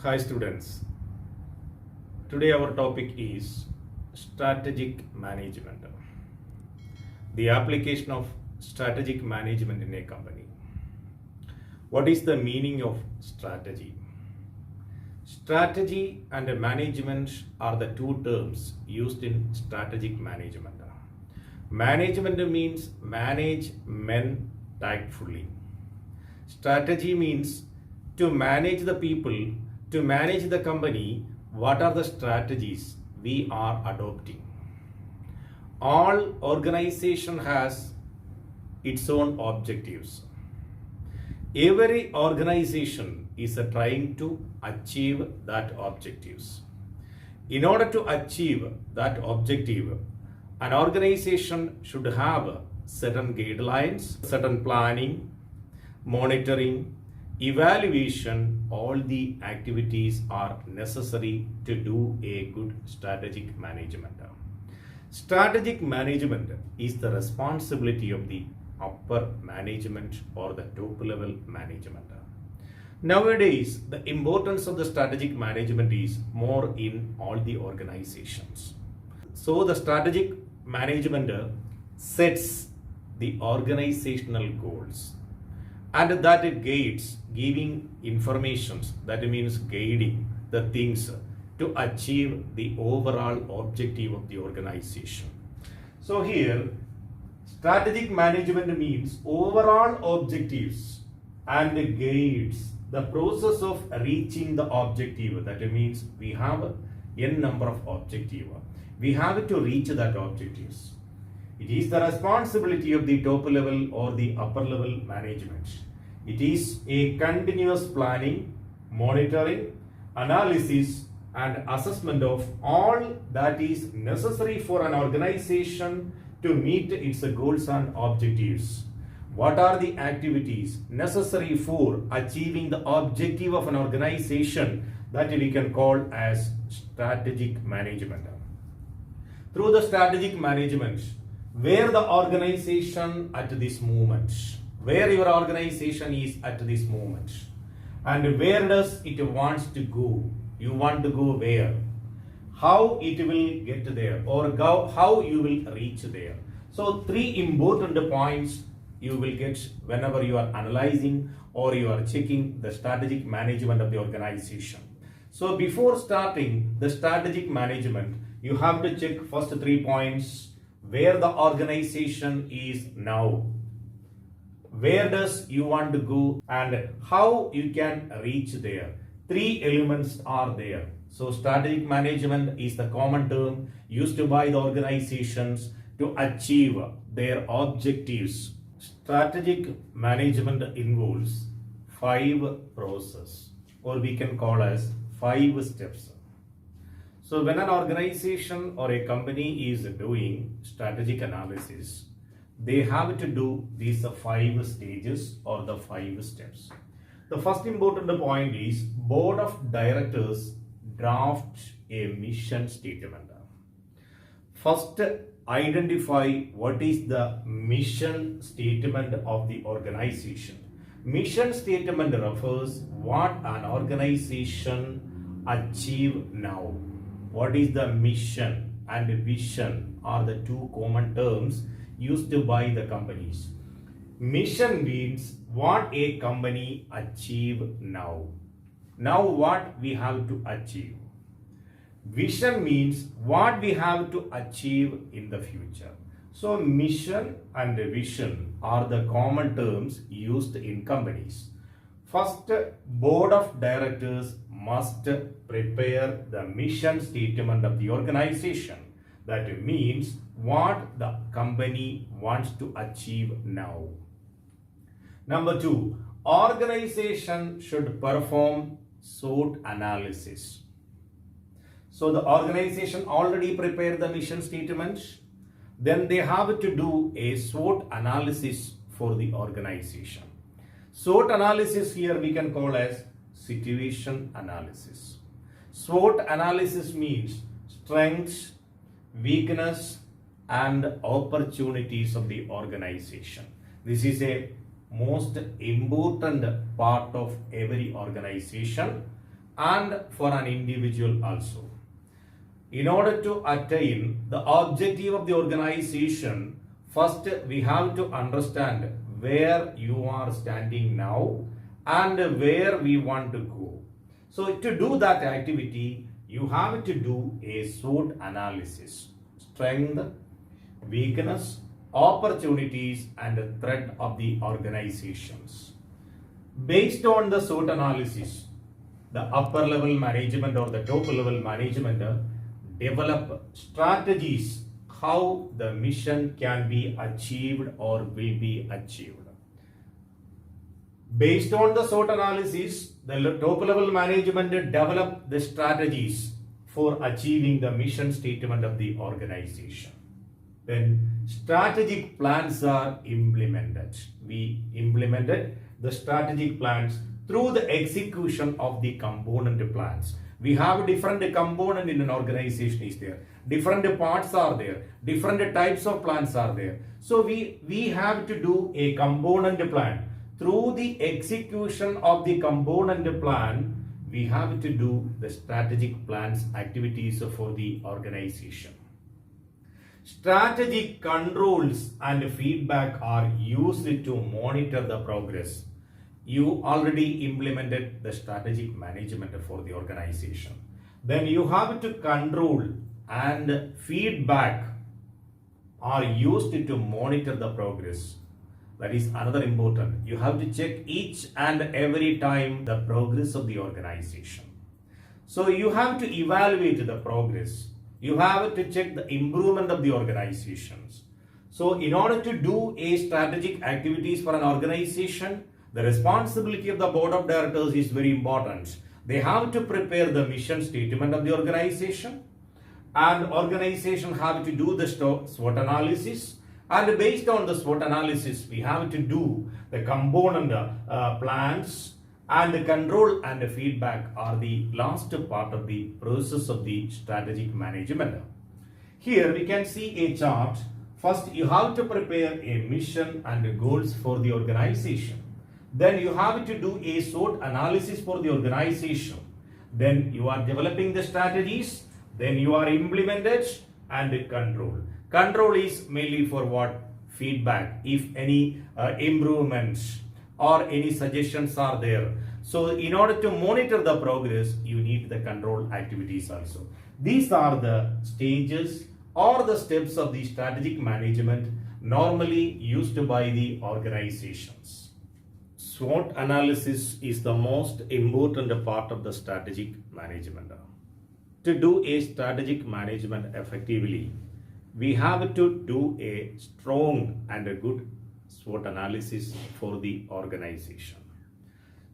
Hi students, today our topic is strategic management. The application of strategic management in a company. What is the meaning of strategy? Strategy and management are the two terms used in strategic management. Management means manage men tactfully. Strategy means to manage the people, to manage the company, what are the strategies we are adopting? All organization has its own objectives. Every organization is trying to achieve that objectives. In order to achieve that objective, an organization should have certain guidelines, certain planning, monitoring, evaluation. All the activities are necessary to do a good strategic management. Strategic management is the responsibility of the upper management or the top level management. Nowadays, the importance of the strategic management is more in all the organizations. So the strategic management sets the organizational goals, and that it guides, giving informations, that means guiding the things to achieve the overall objective of the organization. So here, strategic management means overall objectives and guides the process of reaching the objective. That means we have n number of objectives. We have to reach that objectives. It is the responsibility of the top level or the upper level management. It is a continuous planning, monitoring, analysis and assessment of all that is necessary for an organization to meet its goals and objectives. What are the activities necessary for achieving the objective of an organization that we can call as strategic management. Through the strategic management, where the organization at this moment, where your organization is at this moment, and where does it wants to go, you want to go where, how it will get there, or how you will reach there. So three important points you will get whenever you are analyzing or you are checking the strategic management of the organization. So before starting the strategic management, you have to check first 3 points: where the organization is now, where does you want to go, and how you can reach there. 3 elements are there. So strategic management is the common term used by the organizations to achieve their objectives. Strategic management involves 5 processes, or we can call as 5 steps. So when an organization or a company is doing strategic analysis, they have to do these 5 stages or the 5 steps. The first important point is board of directors draft a mission statement. First, identify what is the mission statement of the organization. Mission statement refers what an organization achieve now. What is the mission and vision are the 2 common terms used by the companies. Mission means what a company achieve now. Now what we have to achieve. Vision means what we have to achieve in the future. So mission and vision are the common terms used in companies. First, board of directors must prepare the mission statement of the organization. That means what the company wants to achieve now. Number 2, organization should perform SWOT analysis. So the organization already prepared the mission statement. Then they have to do a SWOT analysis for the organization. SWOT analysis here we can call as situation analysis. SWOT analysis means strengths, weakness and opportunities of the organization. This is a most important part of every organization. and for an individual also. In order to attain the objective of the organization, first we have to understand where you are standing now and where we want to go. So to do that activity, you have to do a SWOT analysis: strength, weakness, opportunities and threat of the organizations. Based on the SWOT analysis, the upper level management or the top level management develop strategies how the mission can be achieved or will be achieved. Based on the SWOT analysis, the top level management develop the strategies for achieving the mission statement of the organization. Then strategic plans are implemented. We implemented the strategic plans through the execution of the component plans. We have different component in an organization is there. Different parts are there. Different types of plans are there. So we have to do a component plan. Through the execution of the component plan, we have to do the strategic plans activities for the organization. Strategic controls and feedback are used to monitor the progress. You already implemented the strategic management for the organization. Then you have to control and feedback are used to monitor the progress. That is another important. You have to check each and every time the progress of the organization. So you have to evaluate the progress. You have to check the improvement of the organizations. So in order to do a strategic activities for an organization, the responsibility of the board of directors is very important. They have to prepare the mission statement of the organization, and organization have to do the SWOT analysis, and based on the SWOT analysis we have to do the component plans, and the control and the feedback are the last part of the process of the strategic management. Here we can see a chart. First you have to prepare a mission and goals for the organization. Then you have to do a SWOT analysis for the organization. Then you are developing the strategies. Then you are implemented and control. Control is mainly for what? Feedback. If any improvements or any suggestions are there. So in order to monitor the progress, you need the control activities also. These are the stages or the steps of the strategic management normally used by the organizations. SWOT analysis is the most important part of the strategic management. To do a strategic management effectively, we have to do a strong and a good SWOT analysis for the organization.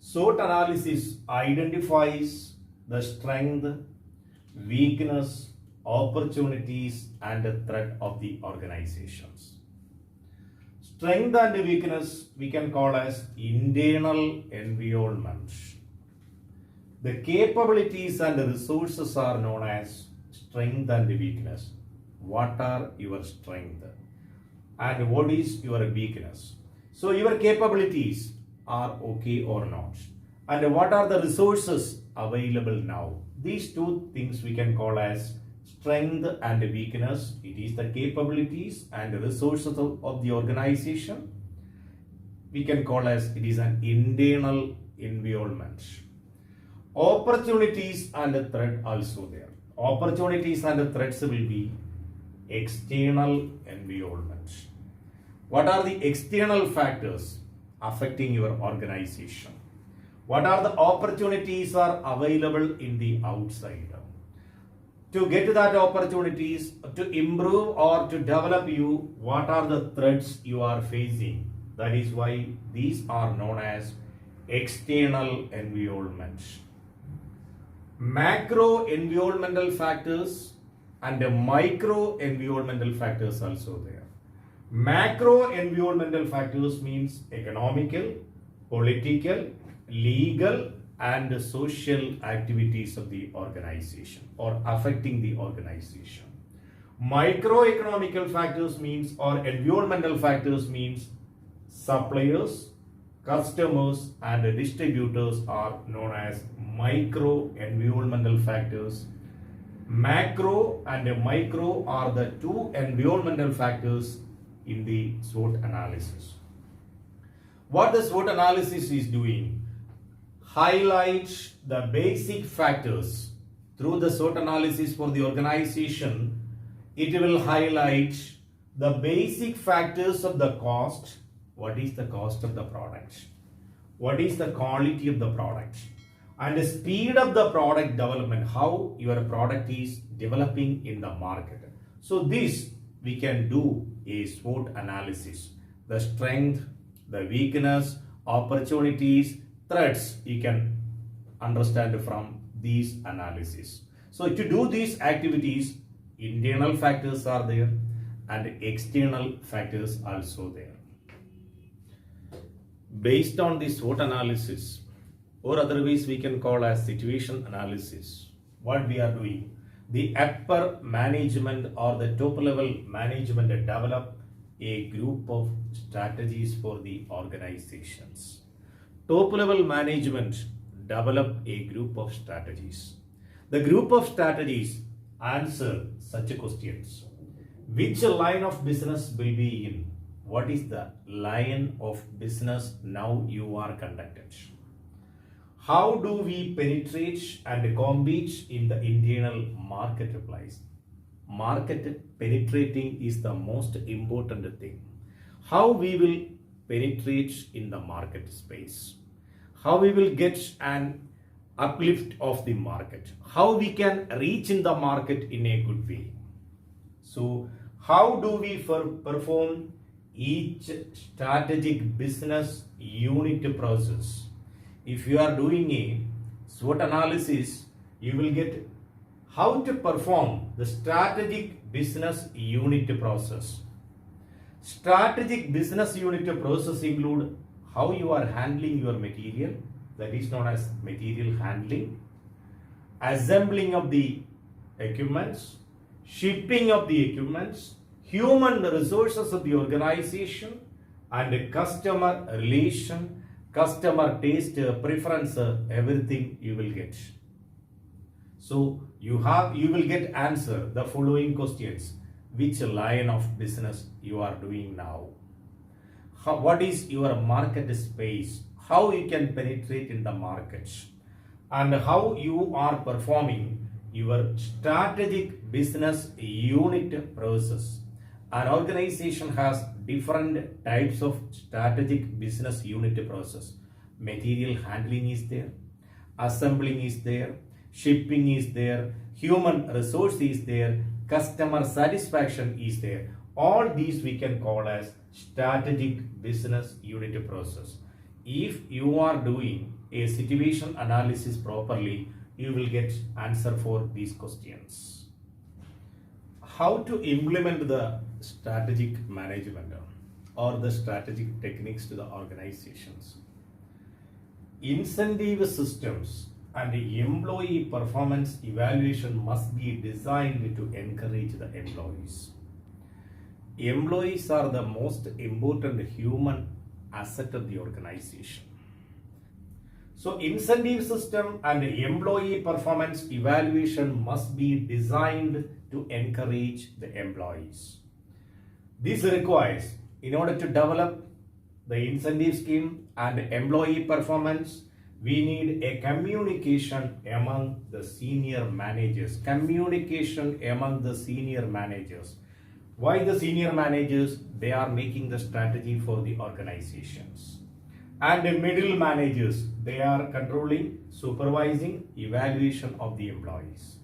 SWOT analysis identifies the strength, weakness, opportunities and the threat of the organizations. Strength and weakness we can call as internal environment. The capabilities and resources are known as strength and weakness. What are your strength and what is your weakness? So your capabilities are okay or not, and what are the resources available now? These two things we can call as strength and weakness. It is the capabilities and resources of the organization. We can call as it is an internal environment. Opportunities and threat also there. Opportunities and threats will be external environment. What are the external factors affecting your organization? What are the opportunities are available in the outside? To get that opportunities, to improve or to develop you, what are the threats you are facing? That is why these are known as external environment. Macro environmental factors and micro environmental factors also there. Macro environmental factors means economical, political, legal and social activities of the organization or affecting the organization. Microeconomical factors means or environmental factors means suppliers, customers and distributors are known as micro environmental factors. Macro and micro are the two environmental factors in the SWOT analysis. What the SWOT analysis is doing, highlights the basic factors. Through the SWOT analysis for the organization, it will highlight the basic factors of the cost. What is the cost of the product? What is the quality of the product? And the speed of the product development, how your product is developing in the market. So this we can do a SWOT analysis. The strength, the weakness, opportunities, threats you can understand from these analysis. So to do these activities, internal factors are there and external factors also there. Based on this SWOT analysis, or otherwise we can call as situation analysis, what we are doing, the upper management or the top level management develop a group of strategies for the organizations. Top level management develop a group of strategies. The group of strategies answer such questions. Which line of business will be in? What is the line of business now you are conducted? How do we penetrate and compete in the internal marketplace? Market penetrating is the most important thing. How we will penetrate in the market space? How we will get an uplift of the market? How we can reach in the market in a good way? So how do we perform each strategic business unit process? If you are doing a SWOT analysis, you will get how to perform the strategic business unit process. Strategic business unit process include how you are handling your material, that is known as material handling, assembling of the equipments, shipping of the equipments, human resources of the organization, and customer relation, customer taste, preference, everything you will get. So you will get answer the following questions. Which line of business you are doing now? What is your market space? How you can penetrate in the market? And how you are performing your strategic business unit process. An organization has different types of strategic business unit process. Material handling is there, assembling is there, shipping is there, human resource is there, customer satisfaction is there. All these we can call as strategic business unit process. If you are doing a situation analysis properly, you will get answer for these questions. How to implement the strategic management or the strategic techniques to the organizations? Incentive systems and employee performance evaluation must be designed to encourage the employees. Employees are the most important human asset of the organization. So incentive system and employee performance evaluation must be designed to encourage the employees. This requires, in order to develop the incentive scheme and employee performance, we need a communication among the senior managers. Communication among the senior managers. Why the senior managers? They are making the strategy for the organizations. And the middle managers, they are controlling, supervising, evaluation of the employees.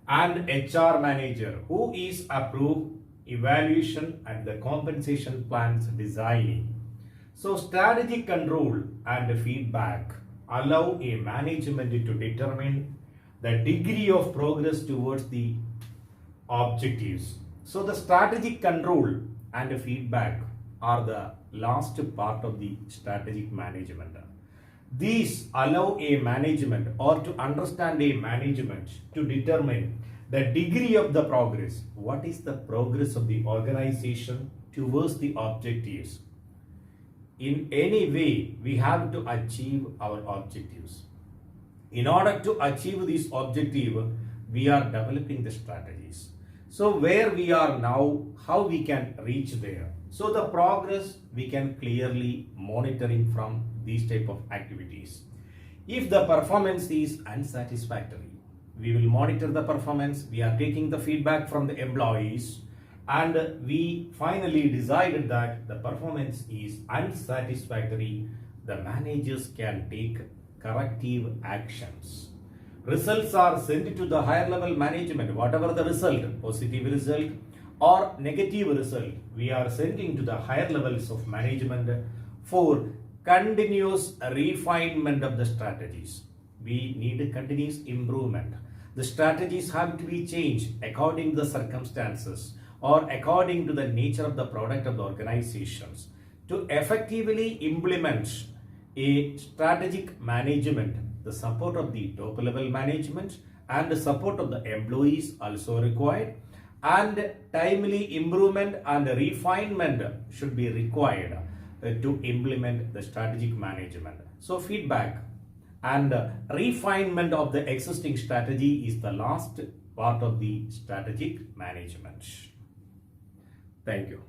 And HR manager, who is approve, evaluation and the compensation plans designing. So strategic control and feedback allow a management to determine the degree of progress towards the objectives. So the strategic control and feedback are the last part of the strategic management. These allow a management or to understand a management to determine the degree of the progress. What is the progress of the organization towards the objectives? in any way we have to achieve our objectives. In order to achieve this objective, we are developing the strategies. So where we are now, how we can reach there. So the progress we can clearly monitoring from these type of activities. If the performance is unsatisfactory, we will monitor the performance. We are taking the feedback from the employees, and we finally decided that the performance is unsatisfactory. The managers can take corrective actions. Results are sent to the higher level management. Whatever the result, positive result or negative result, we are sending to the higher levels of management for continuous refinement of the strategies. We need a continuous improvement. The strategies have to be changed according to the circumstances or according to the nature of the product of the organizations. To effectively implement a strategic management, the support of the top level management and the support of the employees also required, and timely improvement and refinement should be required to implement the strategic management. So feedback and refinement of the existing strategy is the last part of the strategic management. Thank you.